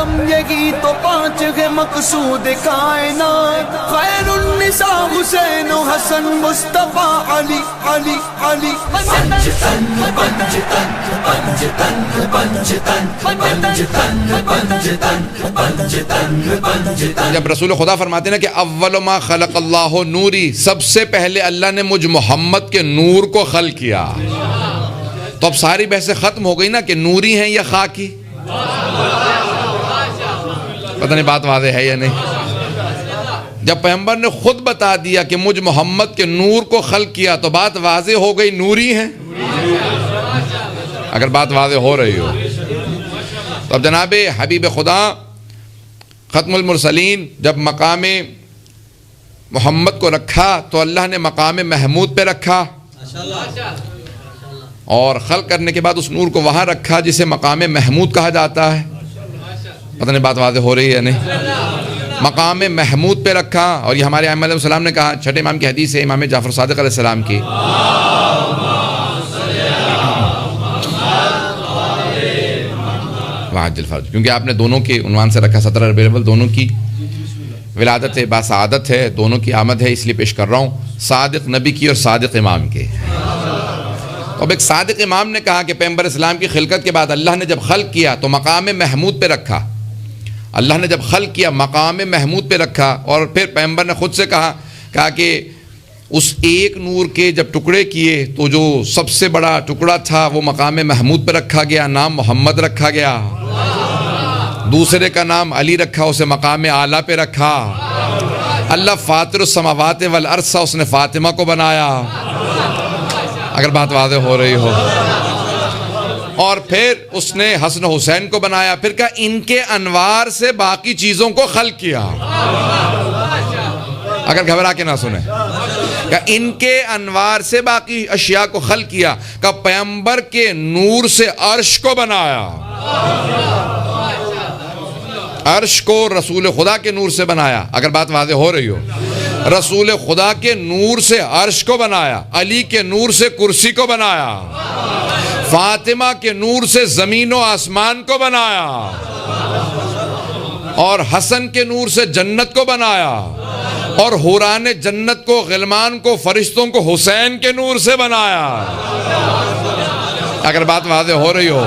علم یہی تو پانچ ہے مقصود کائنات، خیر النساء حسین و حسن مصطفیٰ علی علی علی۔ پنجتن پنجتن پنجتن پنجتن پنجتن پنجتن پنجتن پنجتن۔ جب رسول خدا فرماتے ہیں نا کہ اول ما خلق اللہ نوری، سب سے پہلے اللہ نے مجھ محمد کے نور کو خلق کیا، تو اب ساری بحثیں ختم ہو گئی نا کہ نوری ہیں یا خاکی؟ پتہ نہیں بات واضح ہے یا نہیں؟ جب پیغمبر نے خود بتا دیا کہ مجھ محمد کے نور کو خلق کیا تو بات واضح ہو گئی، نوری ہیں۔ اگر بات واضح ہو رہی ہو تو اب جناب حبیب خدا ختم المرسلین جب مقام محمد کو رکھا تو اللہ نے مقام محمود پہ رکھا، اور خلق کرنے کے بعد اس نور کو وہاں رکھا جسے مقام محمود کہا جاتا ہے۔ پتہ نہیں بات واضح ہو رہی ہے نہیں؟ مقام محمود پہ رکھا، اور یہ ہمارے ائمہ علیہ السلام نے کہا، چھٹے امام کی حدیث ہے امام جعفر صادق علیہ السلام کی، وعجل فرج، کیونکہ آپ نے دونوں کے عنوان سے رکھا، 17 ربیع الاول دونوں کی ولادت ہے، باسعادت ہے، دونوں کی آمد ہے، اس لیے پیش کر رہا ہوں، صادق نبی کی اور صادق امام کے۔ اب ایک صادق امام نے کہا کہ پیغمبر اسلام کی خلقت کے بعد اللہ نے جب خلق کیا تو مقام محمود پہ رکھا، اللہ نے جب خلق کیا مقام محمود پہ رکھا، اور پھر پیغمبر نے خود سے کہا کہ اس ایک نور کے جب ٹکڑے کیے تو جو سب سے بڑا ٹکڑا تھا وہ مقام محمود پہ رکھا گیا، نام محمد رکھا گیا، دوسرے کا نام علی رکھا، اسے مقام اعلیٰ پہ رکھا۔ اللہ فاطر السماوات والارض، اس نے فاطمہ کو بنایا، اگر بات واضح ہو رہی ہو، اور پھر اس نے حسن حسین کو بنایا، پھر کہا ان کے انوار سے باقی چیزوں کو خلق کیا، اگر گھبرا کے نہ سنیں، کہ ان کے انوار سے باقی اشیاء کو خلق کیا، کہ پیغمبر کے نور سے عرش کو بنایا، عرش کو رسول خدا کے نور سے بنایا، اگر بات واضح ہو رہی ہو، رسول خدا کے نور سے عرش کو بنایا، علی کے نور سے کرسی کو بنایا، فاطمہ کے نور سے زمین و آسمان کو بنایا، اور حسن کے نور سے جنت کو بنایا، اور حوران جنت کو، غلمان کو، فرشتوں کو حسین کے نور سے بنایا، اگر بات واضح ہو رہی ہو۔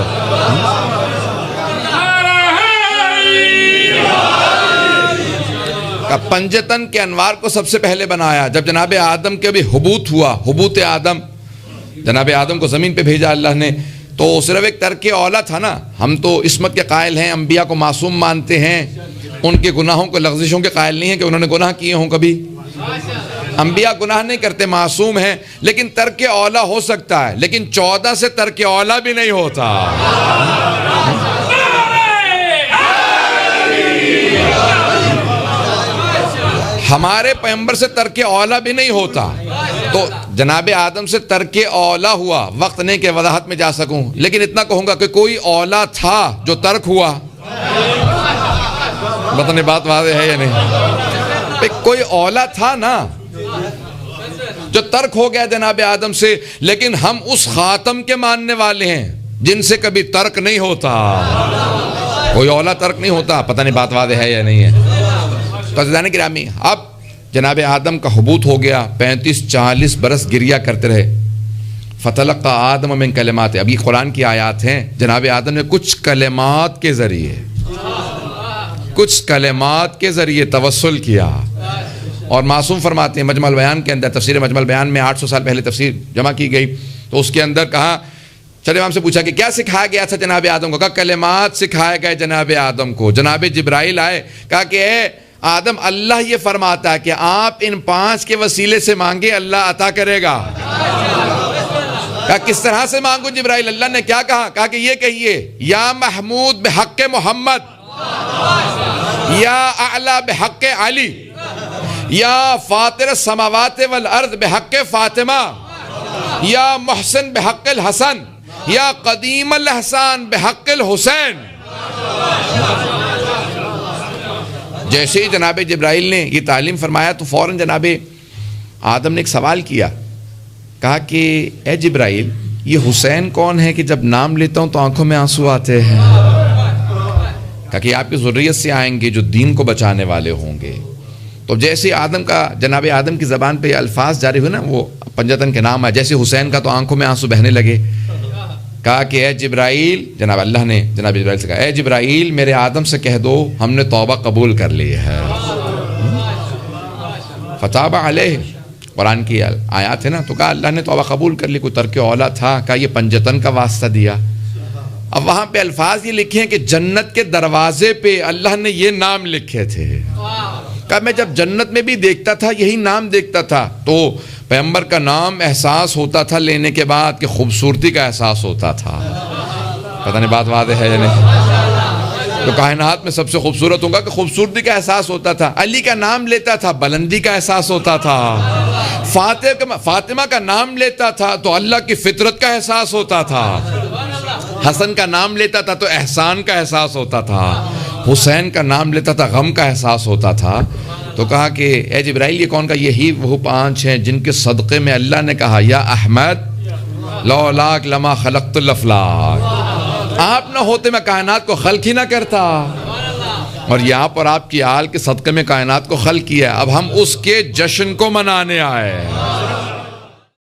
پنجتن کے انوار کو سب سے پہلے بنایا، جب جناب آدم کے بھی حبوط ہوا، حبوط آدم، جناب آدم کو زمین پہ بھیجا اللہ نے، تو صرف ایک ترک اولا تھا نا، ہم تو عصمت کے قائل ہیں، انبیاء کو معصوم مانتے ہیں، ان کے گناہوں کو لغزشوں کے قائل نہیں ہیں کہ انہوں نے گناہ کیے ہوں کبھی، انبیاء گناہ نہیں کرتے، معصوم ہیں، لیکن ترک اولا ہو سکتا ہے، لیکن 14 سے ترک اولا بھی نہیں ہوتا۔ ہمارے پیغمبر سے ترک اولا بھی نہیں ہوتا، تو جناب آدم سے ترک اولا ہوا، وقت نہیں کہ وضاحت میں جا سکوں، لیکن اتنا کہوں گا کہ کوئی اولا تھا جو ترک ہوا، بتانے بات واضح ہے یا نہیں؟ کوئی اولا تھا نا جو ترک ہو گیا جناب آدم سے، لیکن ہم اس خاتم کے ماننے والے ہیں جن سے کبھی ترک نہیں ہوتا، کوئی اولا ترک نہیں ہوتا، پتہ نہیں بات واضح ہے یا نہیں ہے؟ عزیزان گرامی، اب جناب آدم کا حبوط ہو گیا، 35-40 برس گریا کرتے رہے، فتلقى آدم من کلمات، اب یہ قرآن کی آیات ہیں، جناب آدم نے کچھ کلمات کے ذریعے توسل کیا، اور معصوم فرماتے ہیں مجمع البیان کے اندر، تفسیر مجمع البیان میں 800 سال پہلے تفسیر جمع کی گئی، تو اس کے اندر کہا، چلے امام سے پوچھا کہ کیا سکھایا گیا تھا جناب آدم کو؟ کہا کلمات سکھائے گئے جناب آدم کو۔ جناب جبرائیل آئے، کہا کہ اے آدم، اللہ یہ فرماتا ہے کہ آپ ان 5 کے وسیلے سے مانگے، اللہ عطا کرے گا۔ کہا کس طرح سے مانگو جبرائیل؟ اللہ نے کیا کہا؟ کہا کہ یہ کہیے، یا محمود بحق محمد، یا اعلی بحق علی، یا فاطر السماوات والارض بحق فاطمہ، یا محسن بحق الحسن، یا قدیم الاحسان بحق الحسین۔ جیسے ہی جناب جبرائیل نے یہ تعلیم فرمایا تو فوراً جناب آدم نے ایک سوال کیا، کہا کہ اے جبرائیل، یہ حسین کون ہے کہ جب نام لیتا ہوں تو آنکھوں میں آنسو آتے ہیں؟ کہ آپ کی ذریت سے آئیں گے جو دین کو بچانے والے ہوں گے. تو جیسے آدم کا جناب آدم کی زبان پہ یہ الفاظ جاری ہوئے نا، وہ پنجتن کے نام ہے. جیسے حسین کا تو آنکھوں میں آنسو بہنے لگے. کہا کہ اے جبرائیل، جناب اللہ نے جناب جبرائیل سے کہا اے جبرائیل میرے آدم سے کہہ دو ہم نے توبہ قبول کر لی ہے. فتاب علیہ قرآن کی آیات ہے نا. تو کہا اللہ نے توبہ قبول کر لی. کوئی ترک اولا تھا؟ کہا یہ پنجتن کا واسطہ دیا. اب وہاں پہ الفاظ یہ لکھے ہیں کہ جنت کے دروازے پہ اللہ نے یہ نام لکھے تھے. کہا میں جب جنت میں بھی دیکھتا تھا یہی نام دیکھتا تھا. تو پیغمبر کا نام احساس ہوتا تھا لینے کے بعد کہ خوبصورتی کا احساس ہوتا تھا. پتہ نہیں بات واضح ہے یا نہیں؟ تو کائنات میں سب سے خوبصورت ہوگا کہ خوبصورتی کا احساس ہوتا تھا. علی کا نام لیتا تھا بلندی کا احساس ہوتا تھا. فاطمہ کا نام لیتا تھا تو اللہ کی فطرت کا احساس ہوتا تھا. حسن کا نام لیتا تھا تو احسان کا احساس ہوتا تھا. حسین کا نام لیتا تھا غم کا احساس ہوتا تھا. تو کہا کہ اے جبرائیل یہ کون کا؟ یہی وہ 5 ہیں جن کے صدقے میں اللہ نے کہا یا احمد لولاک لما خلقت الافلاک، آپ نہ ہوتے میں کائنات کو خلق ہی نہ کرتا. اور یہاں پر آپ کی آل کے صدقے میں کائنات کو خلق کیا. اب ہم اس کے جشن کو منانے آئے.